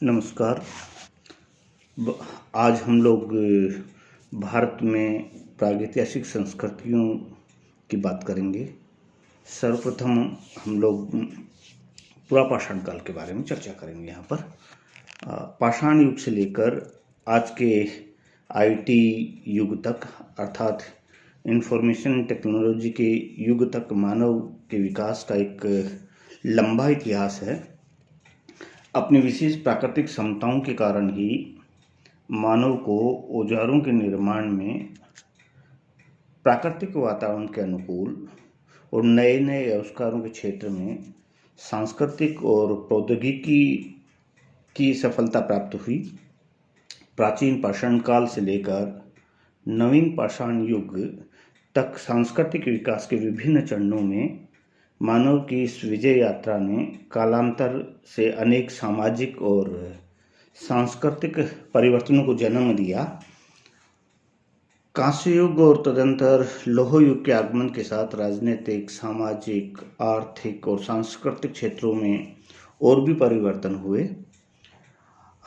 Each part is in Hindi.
नमस्कार। ब- आज हम लोग भारत में प्रागैतिहासिक संस्कृतियों की बात करेंगे। सर्वप्रथम हम लोग पुरापाषाण काल के बारे में चर्चा करेंगे। यहाँ पर पाषाण युग से लेकर आज के आईटी युग तक, अर्थात इंफॉर्मेशन टेक्नोलॉजी के युग तक मानव के विकास का एक लंबा इतिहास है। अपनी विशेष प्राकृतिक क्षमताओं के कारण ही मानव को औजारों के निर्माण में प्राकृतिक वातावरण के अनुकूल और नए नए आविष्कारों के क्षेत्र में सांस्कृतिक और प्रौद्योगिकी की सफलता प्राप्त हुई। प्राचीन पाषाण काल से लेकर नवीन पाषाण युग तक सांस्कृतिक विकास के विभिन्न चरणों में मानव की इस विजय यात्रा ने कालांतर से अनेक सामाजिक और सांस्कृतिक परिवर्तनों को जन्म दिया। कांस्य युग और तदंतर लौह युग के आगमन के साथ राजनीतिक, सामाजिक, आर्थिक और सांस्कृतिक क्षेत्रों में और भी परिवर्तन हुए।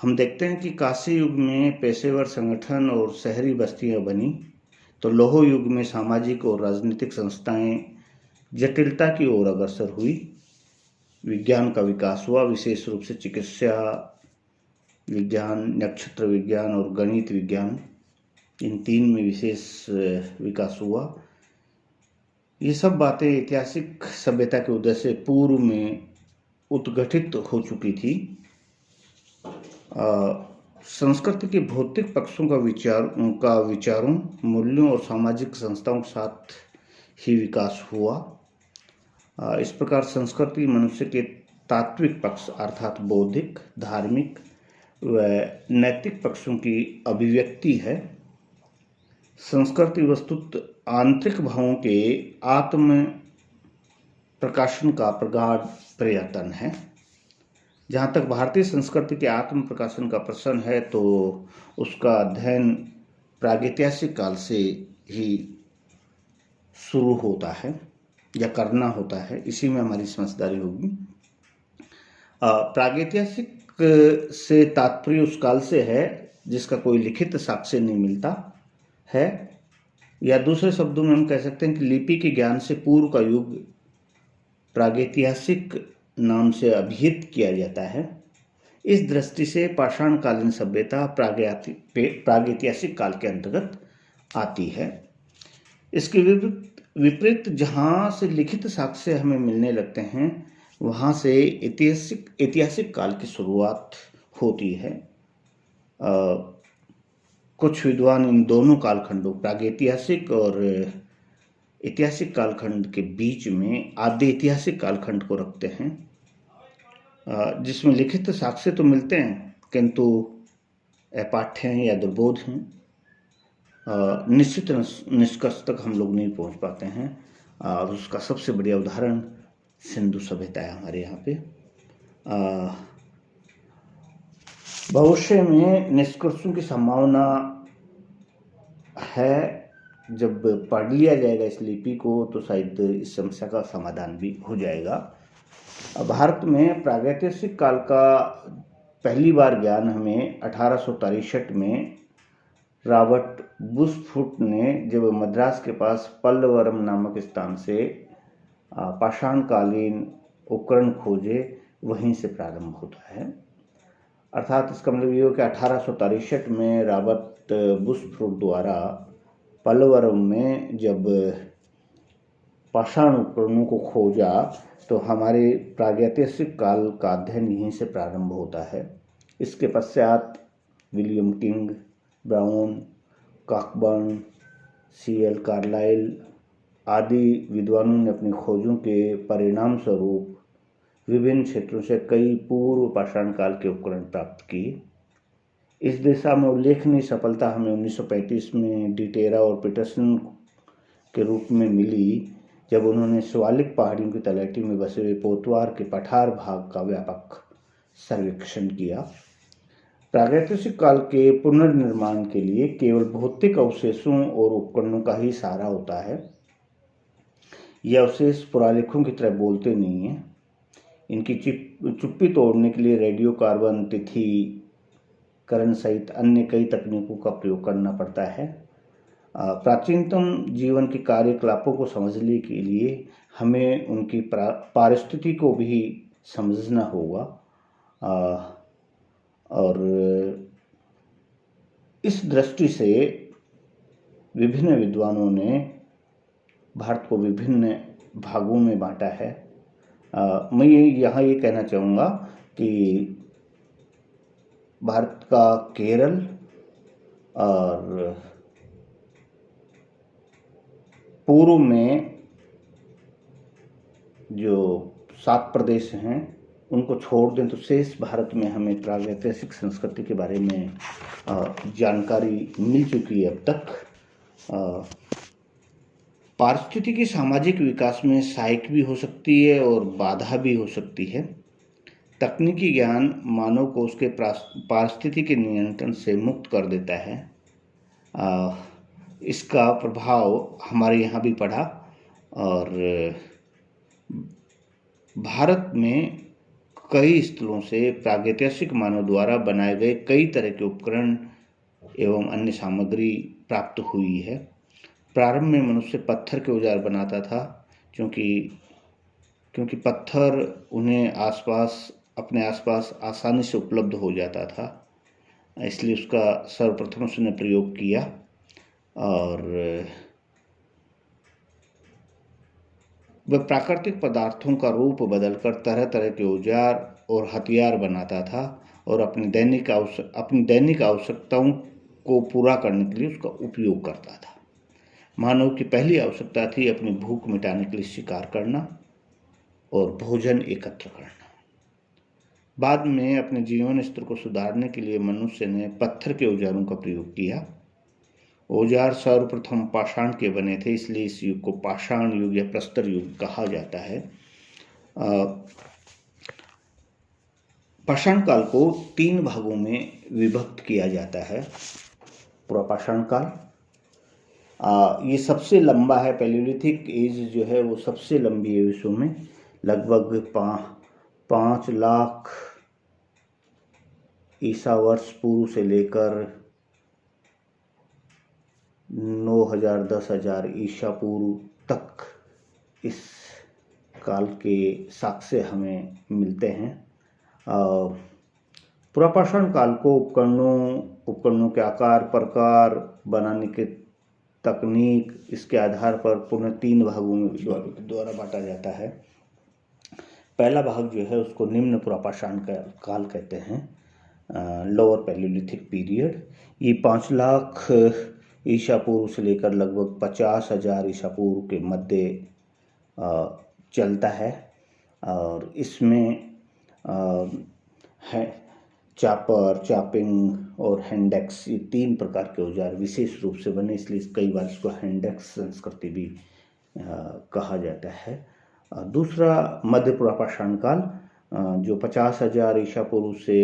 हम देखते हैं कि कांस्य युग में पेशेवर संगठन और शहरी बस्तियां बनी, तो लौह युग में सामाजिक और राजनीतिक संस्थाएं जटिलता की ओर अग्रसर हुई। विज्ञान का विकास हुआ, विशेष रूप से चिकित्सा विज्ञान, नक्षत्र विज्ञान और गणित विज्ञान, इन तीन में विशेष विकास हुआ। ये सब बातें ऐतिहासिक सभ्यता के उदय से पूर्व में उत्गठित हो चुकी थी। संस्कृति के भौतिक पक्षों का विचारों, मूल्यों और सामाजिक संस्थाओं के साथ ही विकास हुआ। इस प्रकार संस्कृति मनुष्य के तात्विक पक्ष अर्थात बौद्धिक, धार्मिक व नैतिक पक्षों की अभिव्यक्ति है। संस्कृति वस्तुतः आंतरिक भावों के आत्म प्रकाशन का प्रगाढ़ प्रयत्न है। जहाँ तक भारतीय संस्कृति के आत्म प्रकाशन का प्रश्न है, तो उसका अध्ययन प्रागैतिहासिक काल से ही शुरू होता है या करना होता है। इसी में हमारी समझदारी होगी। प्रागैतिहासिक से तात्पर्य उस काल से है जिसका कोई लिखित साक्ष्य नहीं मिलता है, या दूसरे शब्दों में हम कह सकते हैं कि लिपि के ज्ञान से पूर्व का युग प्रागैतिहासिक नाम से अभिहित किया जाता है। इस दृष्टि से पाषाणकालीन सभ्यता प्रागैतिहासिक काल के अंतर्गत आती है। इसके विपरीत जहाँ से लिखित साक्ष्य हमें मिलने लगते हैं, वहाँ से ऐतिहासिक काल की शुरुआत होती है। कुछ विद्वान इन दोनों कालखंडों, प्रागैतिहासिक और ऐतिहासिक कालखंड के बीच में आद्य ऐतिहासिक कालखंड को रखते हैं, जिसमें लिखित साक्ष्य तो मिलते हैं किंतु अपाठ्य हैं या दुर्बोध हैं। निश्चित निष्कर्ष तक हम लोग नहीं पहुंच पाते हैं। और उसका सबसे बढ़िया उदाहरण सिंधु सभ्यता है हमारे यहाँ पे। भविष्य में निष्कर्षों की संभावना है। जब पढ़ लिया जाएगा इस लिपि को, तो शायद इस समस्या का समाधान भी हो जाएगा। भारत में प्रागैतिहासिक काल का पहली बार ज्ञान हमें 1863 में रॉबर्ट बुशफुट ने, जब मद्रास के पास पल्लवरम नामक स्थान से पाषाणकालीन उपकरण खोजे, वहीं से प्रारंभ होता है। अर्थात इसका मतलब ये हो कि 1863 में रॉबर्ट बुशफुट द्वारा पल्लवरम में जब पाषाण उपकरणों को खोजा, तो हमारे प्रागैतिहासिक काल का अध्ययन यहीं से प्रारंभ होता है। इसके पश्चात William King, Brown, Cockburn, C L Carlyle आदि विद्वानों ने अपनी खोजों के परिणाम स्वरूप विभिन्न क्षेत्रों से कई पूर्व पाषाण काल के उपकरण प्राप्त किए। इस दिशा में उल्लेखनीय सफलता हमें 1935 में डिटेरा और पीटरसन के रूप में मिली, जब उन्होंने शिवालिक पहाड़ियों की तलहटी में बसे हुए पोतवार के पठार भाग का व्यापक सर्वेक्षण किया। प्रागैतिहासिक काल के पुनर्निर्माण के लिए केवल भौतिक अवशेषों और उपकरणों का ही सहारा होता है। यह अवशेष पुरालेखों की तरह बोलते नहीं हैं। इनकी चुप्पी तोड़ने के लिए रेडियो कार्बन, तिथि करण सहित अन्य कई तकनीकों का प्रयोग करना पड़ता है। प्राचीनतम जीवन के कार्यकलापों को समझने के लिए हमें उनकी पारिस्थिति को भी समझना होगा। और इस दृष्टि से विभिन्न विद्वानों ने भारत को विभिन्न भागों में बांटा है। मैं यहाँ ये कहना चाहूँगा कि भारत का केरल और पूर्व में जो 7 प्रदेश हैं उनको छोड़ दें तो शेष भारत में हमें प्रागैतिहासिक संस्कृति के बारे में जानकारी मिल चुकी है अब तक। पारिस्थितिकी सामाजिक विकास में सहायक भी हो सकती है और बाधा भी हो सकती है। तकनीकी ज्ञान मानव को उसके पारिस्थितिकी नियंत्रण से मुक्त कर देता है। इसका प्रभाव हमारे यहाँ भी पड़ा और भारत में कई स्थलों से प्रागैतिहासिक मानव द्वारा बनाए गए कई तरह के उपकरण एवं अन्य सामग्री प्राप्त हुई है। प्रारंभ में मनुष्य पत्थर के औजार बनाता था, क्योंकि पत्थर उन्हें अपने आसपास आसानी से उपलब्ध हो जाता था, इसलिए उसका सर्वप्रथम उसने प्रयोग किया। और वह प्राकृतिक पदार्थों का रूप बदलकर तरह तरह के औजार और हथियार बनाता था और अपनी दैनिक आवश्यकताओं को पूरा करने के लिए उसका उपयोग करता था। मानव की पहली आवश्यकता थी अपनी भूख मिटाने के लिए शिकार करना और भोजन एकत्र करना। बाद में अपने जीवन स्तर को सुधारने के लिए मनुष्य ने पत्थर के औजारों का प्रयोग किया। औजार सर्वप्रथम पाषाण के बने थे, इसलिए इस युग को पाषाण युग या प्रस्तर युग कहा जाता है। पाषाण काल को 3 भागों में विभक्त किया जाता है। पुरापाषाण काल ये सबसे लंबा है। पैलियोलिथिक एज जो है वो सबसे लंबी है विश्व में, लगभग 5 लाख ईसा वर्ष पूर्व से लेकर 9,000 10,000 ईसा पूर्व तक इस काल के साक्ष्य हमें मिलते हैं। पुरापाषाण काल को उपकरणों के आकार प्रकार बनाने के तकनीक इसके आधार पर पुनः 3 भागों में द्वारा बांटा जाता है। पहला भाग जो है उसको निम्न पुरापाषाण काल कहते हैं, लोअर पैलियोलिथिक पीरियड। ये 5 लाख ईसा पूर्व से लेकर लगभग 50,000 ईसा पूर्व के मध्य चलता है और इसमें है चापर, चापिंग और हैंडेक्स, ये 3 प्रकार के औजार विशेष रूप से बने, इसलिए कई बार इसको हैंडेक्स संस्कृति भी कहा जाता है। दूसरा मध्य पुरापाषाण काल जो 50,000 ईसा पूर्व से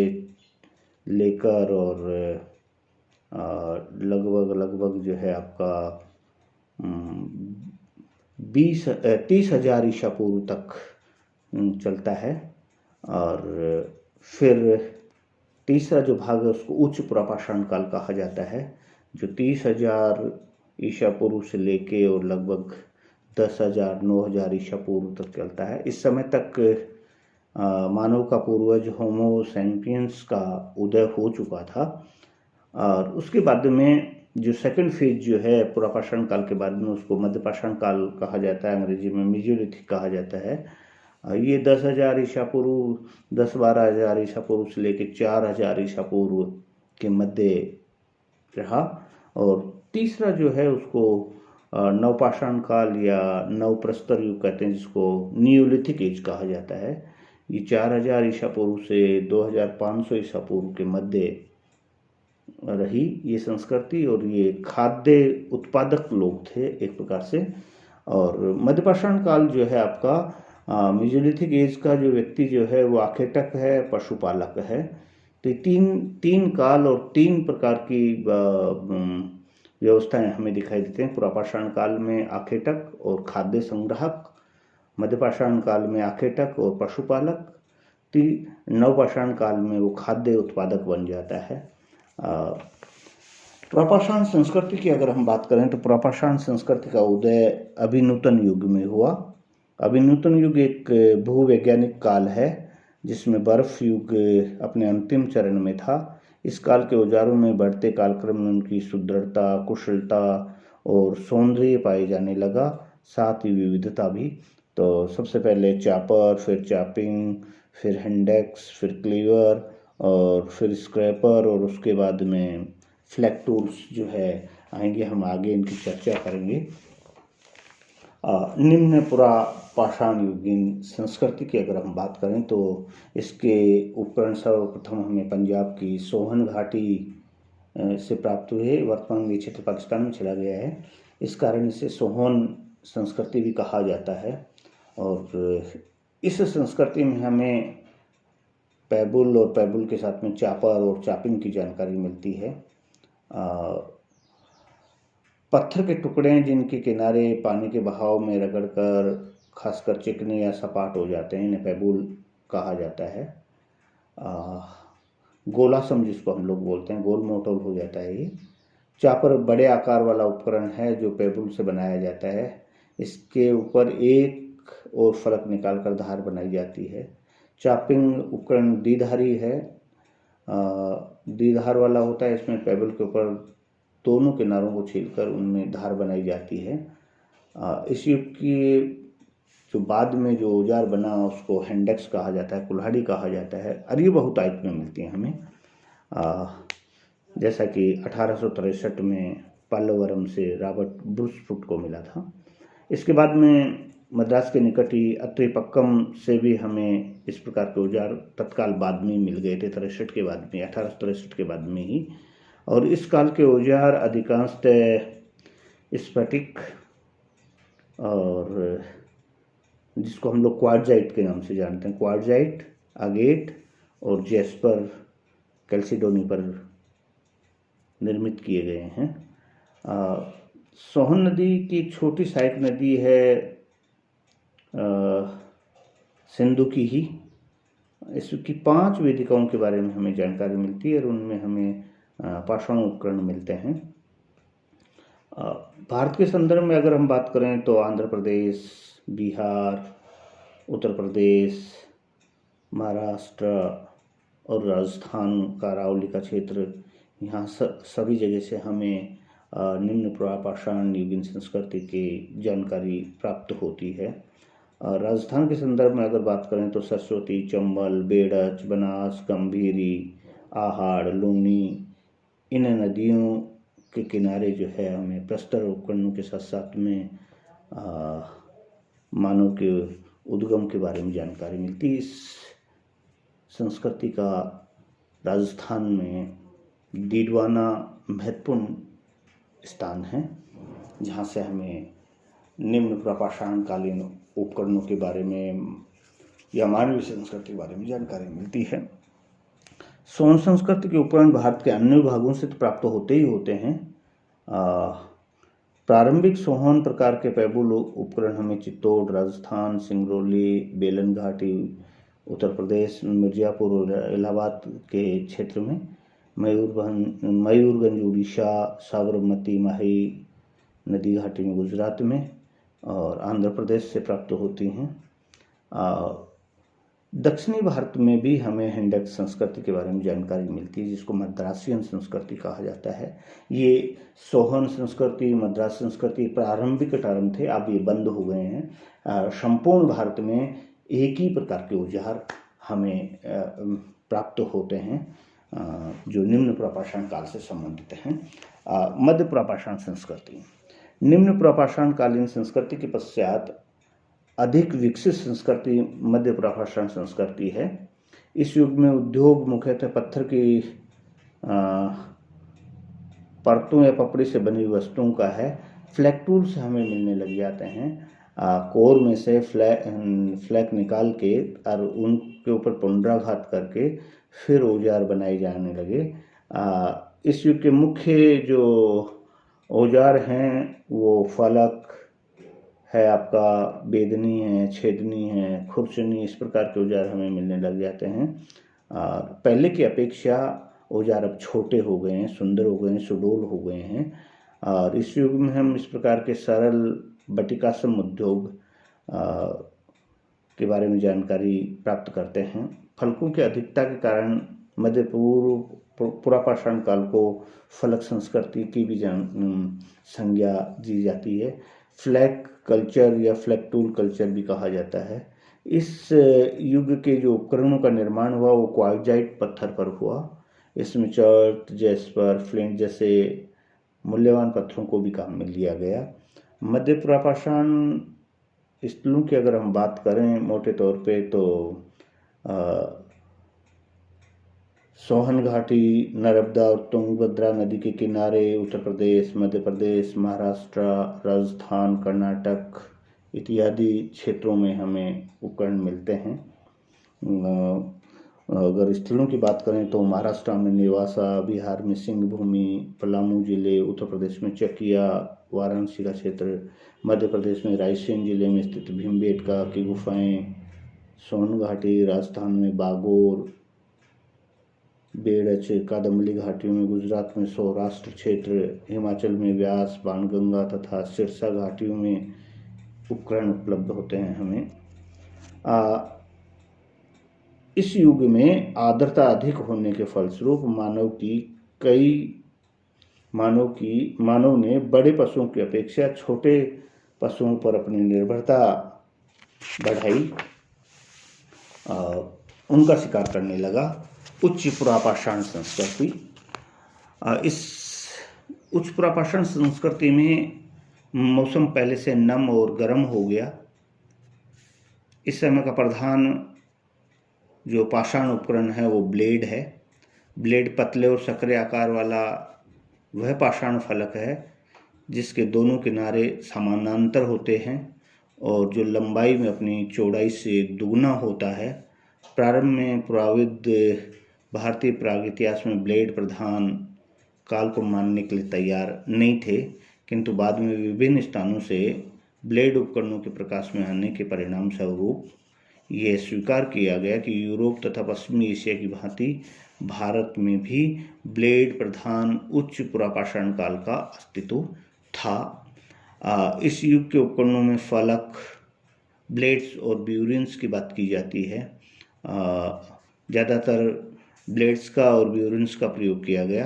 लेकर और लगभग जो है आपका 30,000 ईसा पूर्व तक चलता है। और फिर तीसरा जो भाग है उसको उच्च पुरापाषाण काल कहा जाता है, जो 30,000 ईसा पूर्व से लेके और लगभग 10,000 9,000 ईसा पूर्व तक चलता है। इस समय तक मानव का पूर्वज होमो सैपियंस का उदय हो चुका था। और उसके बाद में जो सेकंड फेज जो है पुरापाषाण काल के बाद में उसको मध्यपाषाण काल कहा जाता है, अंग्रेजी में मेसोलिथिक कहा जाता है। ये 10,000 ईसा पूर्व 10-12,000 ईसा पूर्व से लेकर 4,000 ईसा पूर्व के मध्य रहा। और तीसरा जो है उसको नवपाषाण काल या नवप्रस्तर युग कहते हैं, जिसको नियोलिथिक एज कहा जाता है। ये 4,000 ईसा पूर्व से 2,500 ईसा पूर्व के मध्य रही ये संस्कृति, और ये खाद्य उत्पादक लोग थे एक प्रकार से। और मध्यपाषाण काल जो है आपका मेसोलिथिक एज का जो व्यक्ति जो है वो आखेटक है, पशुपालक है। तो तीन काल और 3 प्रकार की व्यवस्थाएं हमें दिखाई देते हैं। पुरापाषाण काल में आखेटक और खाद्य संग्राहक, मध्यपाषाण काल में आखेटक और पशुपालक, नवपाषाण काल में वो खाद्य उत्पादक बन जाता है। प्रपाषाण संस्कृति की अगर हम बात करें तो प्रपाषाण संस्कृति का उदय अभिनूतन युग में हुआ। अभिनूतन युग एक भूवैज्ञानिक काल है जिसमें बर्फ युग अपने अंतिम चरण में था। इस काल के औजारों में बढ़ते कालक्रम में उनकी सुदृढ़ता, कुशलता और सौंदर्य पाए जाने लगा, साथ ही विविधता भी। तो सबसे पहले चापर, फिर चापिंग, फिर हैंडेक्स, फिर क्लीवर और फिर स्क्रैपर, और उसके बाद में फ्लैग टूल्स जो है आएंगे, हम आगे इनकी चर्चा करेंगे। निम्न पुरापाषाण युगीन संस्कृति की अगर हम बात करें तो इसके उपकरण सर्वप्रथम हमें पंजाब की सोहन घाटी से प्राप्त हुए। वर्तमान में क्षेत्र पाकिस्तान में चला गया है, इस कारण इसे सोहन संस्कृति भी कहा जाता है। और इस संस्कृति में हमें पैबुल और पैबुल के साथ में चापर और चापिंग की जानकारी मिलती है। पत्थर के टुकड़े जिनके किनारे पानी के बहाव में रगड़कर खासकर चिकने या सपाट हो जाते हैं, इन्हें पैबुल कहा जाता है। गोलासम जिसको हम लोग बोलते हैं, गोल मोटोल हो जाता है ये। चापर बड़े आकार वाला उपकरण है जो पैबुल से बनाया जाता है। इसके ऊपर एक और फलक निकालकर धार बनाई जाती है। चापिंग उपकरण द्विधारी है, द्विधार वाला होता है। इसमें पैबुल के ऊपर दोनों किनारों को छीलकर उनमें धार बनाई जाती है। इस युग की जो बाद में जो औजार बना उसको हैंडेक्स कहा जाता है, कुल्हाड़ी कहा जाता है। और ये बहुतायत में मिलती हैं हमें, जैसा कि 1863 में पल्लवरम से रॉबर्ट ब्रूसफुट को मिला था। इसके बाद में मद्रास के निकट ही अत्रिपक्कम से भी हमें इस प्रकार के औजार तत्काल बाद में मिल गए थे, 63 के बाद में, 1863 के बाद में ही। और इस काल के औजार अधिकांशतः स्फटिक और जिसको हम लोग क्वार्ट्जाइट के नाम से जानते हैं, क्वार्ट्जाइट, आगेट और जेस्पर, कैल्सिडोनी पर निर्मित किए गए हैं। सोहन नदी की छोटी सहायक नदी है सिंधु की ही। इसकी 5 वेदिकाओं के बारे में हमें जानकारी मिलती है और उनमें हमें पाषाण उपकरण मिलते हैं। भारत के संदर्भ में अगर हम बात करें तो आंध्र प्रदेश, बिहार, उत्तर प्रदेश, महाराष्ट्र और राजस्थान का अरावली का क्षेत्र, यहाँ सभी जगह से हमें निम्न पुरापाषाण युगीन संस्कृति की जानकारी प्राप्त होती है। राजस्थान के संदर्भ में अगर बात करें तो सरस्वती, चंबल, बेड़च, बनास, गंभीरी, आहड़, लूनी, इन नदियों के किनारे जो है हमें प्रस्तर उपकरणों के साथ साथ में मानव के उद्गम के बारे में जानकारी मिलती है। इस संस्कृति का राजस्थान में डीडवाना महत्वपूर्ण स्थान है, जहाँ से हमें निम्न पुरापाषाण कालीन उपकरणों के बारे में या मानवीय संस्कृति के बारे में जानकारी मिलती है। सोहन संस्कृति के उपकरण भारत के अन्य भागों से तो प्राप्त होते ही होते हैं। प्रारंभिक सोहन प्रकार के पैबुल उपकरण हमें चित्तौड़, राजस्थान, सिंगरौली, बेलन घाटी, उत्तर प्रदेश, मिर्जापुर और इलाहाबाद के क्षेत्र में, मयूरगंज उड़ीसा, साबरमती माही नदी घाटी में गुजरात में और आंध्र प्रदेश से प्राप्त होती हैं। दक्षिणी भारत में भी हमें हैंडेक्स संस्कृति के बारे में जानकारी मिलती है, जिसको मद्रासियन संस्कृति कहा जाता है। ये सोहन संस्कृति, मद्रास संस्कृति प्रारंभिक टर्म थे, अब ये बंद हो गए हैं। संपूर्ण भारत में एक ही प्रकार के औजार हमें प्राप्त होते हैं जो निम्न पुरापाषाण काल से संबंधित हैं। मध्य पुरापाषाण संस्कृति, निम्न पुरापाषाण कालीन संस्कृति के पश्चात अधिक विकसित संस्कृति मध्य पुरापाषाण संस्कृति है। इस युग में उद्योग मुख्यतः पत्थर की परतों या पपड़ी से बनी वस्तुओं का है। फ्लैग टूल्स हमें मिलने लग जाते हैं। कोर में से फ्लैग निकाल के और उनके ऊपर पुनराघात करके फिर औजार बनाए जाने लगे। इस युग के मुख्य जो औजार हैं वो फलक, है आपका बेदनी है, छेदनी है, खुरचनी, इस प्रकार के औजार हमें मिलने लग जाते हैं। और पहले की अपेक्षा औजार अब छोटे हो गए हैं, सुंदर हो गए हैं, सुडौल हो गए हैं। और इस युग में हम इस प्रकार के सरल बटिकासम उद्योग के बारे में जानकारी प्राप्त करते हैं। फलकों की अधिकता के कारण मध्य पूर्व पुरापाषाण काल को फलक संस्कृति की भी संज्ञा दी जाती है। फ्लैग कल्चर या फ्लैग टूल कल्चर भी कहा जाता है। इस युग के जो उपकरणों का निर्माण हुआ वो क्वार्ट्जाइट पत्थर पर हुआ। इसमें चर्ट, जैस्पर, फ्लिंट जैसे मूल्यवान पत्थरों को भी काम में लिया गया। मध्य पुरापाषाण स्थलों की अगर हम बात करें मोटे तौर पे तो सोहन घाटी, नर्मदा और तुंगभद्रा नदी के किनारे उत्तर प्रदेश, मध्य प्रदेश, महाराष्ट्र, राजस्थान, कर्नाटक इत्यादि क्षेत्रों में हमें उपकरण मिलते हैं। अगर स्थलों की बात करें तो महाराष्ट्र में नेवासा, बिहार में सिंहभूमि, पलामू जिले, उत्तर प्रदेश में चकिया, वाराणसी का क्षेत्र, मध्य प्रदेश में रायसेन जिले में स्थित भीमबेटका की गुफाएं, सोन घाटी, राजस्थान में बागोर, बेड़च, कादम्बली घाटियों में गुजरात में सौराष्ट्र क्षेत्र, हिमाचल में व्यास, बाणगंगा तथा सिरसा घाटियों में उपकरण उपलब्ध होते हैं हमें। इस युग में आर्द्रता अधिक होने के फलस्वरूप मानव ने बड़े पशुओं की अपेक्षा छोटे पशुओं पर अपनी निर्भरता बढ़ाई, उनका शिकार करने लगा। उच्च पुरापाषाण संस्कृति। इस उच्च पुरापाषाण संस्कृति में मौसम पहले से नम और गर्म हो गया। इस समय का प्रधान जो पाषाण उपकरण है वो ब्लेड है। ब्लेड पतले और सकरे आकार वाला वह पाषाण फलक है जिसके दोनों किनारे समानांतर होते हैं और जो लंबाई में अपनी चौड़ाई से दुगना होता है। प्रारंभ में पुराविद भारतीय प्राग इतिहास में ब्लेड प्रधान काल को मानने के लिए तैयार नहीं थे, किंतु बाद में विभिन्न स्थानों से ब्लेड उपकरणों के प्रकाश में आने के परिणाम स्वरूप ये स्वीकार किया गया कि यूरोप तथा पश्चिमी एशिया की भांति भारत में भी ब्लेड प्रधान उच्च पुरापाषाण काल का अस्तित्व था। इस युग के उपकरणों में फलक, ब्लेड्स और ब्यूरिन्स की बात की जाती है। ज़्यादातर ब्लेड्स का और ब्यूरिन्स का प्रयोग किया गया।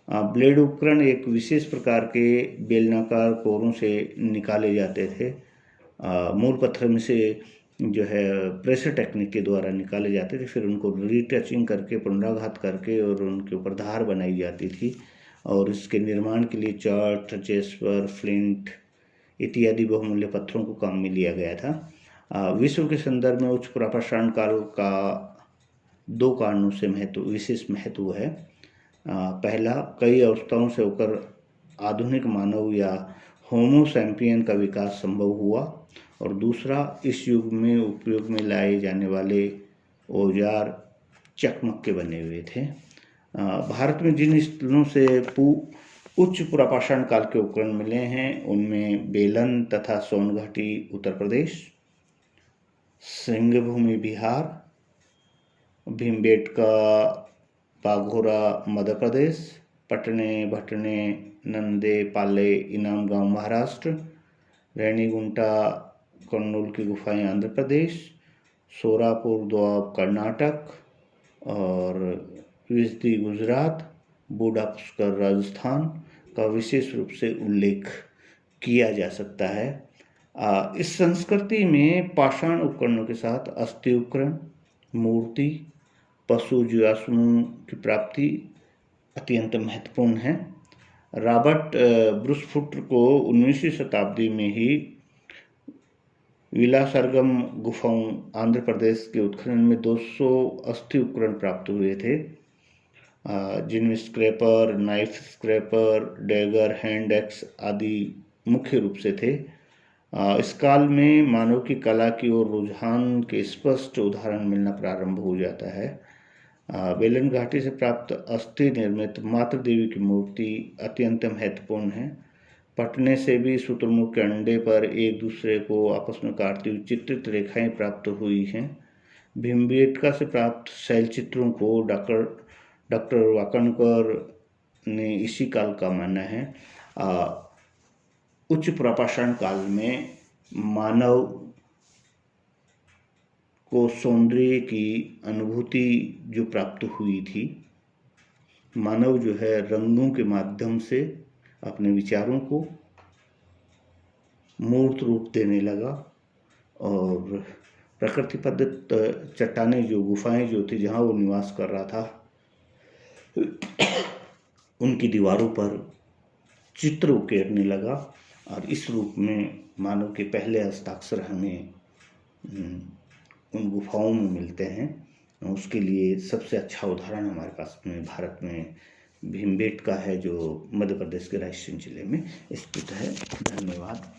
ब्लेड उपकरण एक विशेष प्रकार के बेलनाकार कोरों से निकाले जाते थे। मूल पत्थर में से जो है प्रेशर टेक्निक के द्वारा निकाले जाते थे, फिर उनको रीटचिंग करके, पुनराघात करके और उनके ऊपर धार बनाई जाती थी और इसके निर्माण के लिए चर्ट, जैस्पर, फ्लिंट इत्यादि बहुमूल्य पत्थरों को काम में लिया गया था। विश्व के संदर्भ में उच्च पुरापाषाण काल का दो कारणों से विशेष महत्व है। पहला, कई अवस्थाओं से होकर आधुनिक मानव या होमो सैपियन का विकास संभव हुआ, और दूसरा, इस युग में उपयोग में लाए जाने वाले औजार चकमक के बने हुए थे। भारत में जिन स्थलों से उच्च पुरापाषाण काल के उपकरण मिले हैं उनमें बेलन तथा सोन घाटी उत्तर प्रदेश, सिंहभूमि बिहार, भीमबेटका बाघोरा मध्य प्रदेश, पटने भटने नंदे पाले इनाम गांव महाराष्ट्र, रेणीगुंटा कर्नूल की गुफाएं आंध्र प्रदेश, सोरापुर दोआब कर्नाटक और विजदी गुजरात, बूढ़ा पुष्कर राजस्थान का विशेष रूप से उल्लेख किया जा सकता है। इस संस्कृति में पाषाण उपकरणों के साथ अस्थि उपकरण, मूर्ति, पशु जीवाश्मों की प्राप्ति अत्यंत महत्वपूर्ण है। रॉबर्ट ब्रूसफुट को 19वीं शताब्दी में ही विलासरगम गुफाओं आंध्र प्रदेश के उत्खनन में 200 अस्थि उपकरण प्राप्त हुए थे, जिनमें scraper, knife scraper, dagger, hand axe आदि मुख्य रूप से थे। इस काल में मानव की कला की ओर रुझान के स्पष्ट उदाहरण मिलना प्रारंभ हो जाता है। बेलन घाटी से प्राप्त अस्थि निर्मित मातृ देवी की मूर्ति अत्यंत महत्वपूर्ण है। पटने से भी शुतुरमुर्ग के अंडे पर एक दूसरे को आपस में काटती हुई चित्रित रेखाएं प्राप्त हुई हैं। भीमबेटका से प्राप्त शैल चित्रों को डॉक्टर वाकणकर ने इसी काल का माना है। उच्च प्रापाषाण काल में मानव को सौंदर्य की अनुभूति जो प्राप्त हुई थी, मानव जो है रंगों के माध्यम से अपने विचारों को मूर्त रूप देने लगा और प्रकृतिबद्ध चट्टानें जो गुफाएं जो थी जहाँ वो निवास कर रहा था, उनकी दीवारों पर चित्र उकेरने लगा और इस रूप में मानव के पहले हस्ताक्षर हमें उन गुफाओं में मिलते हैं। उसके लिए सबसे अच्छा उदाहरण हमारे पास में भारत में भीमबेटका है, जो मध्य प्रदेश के रायसेन जिले में स्थित है। धन्यवाद।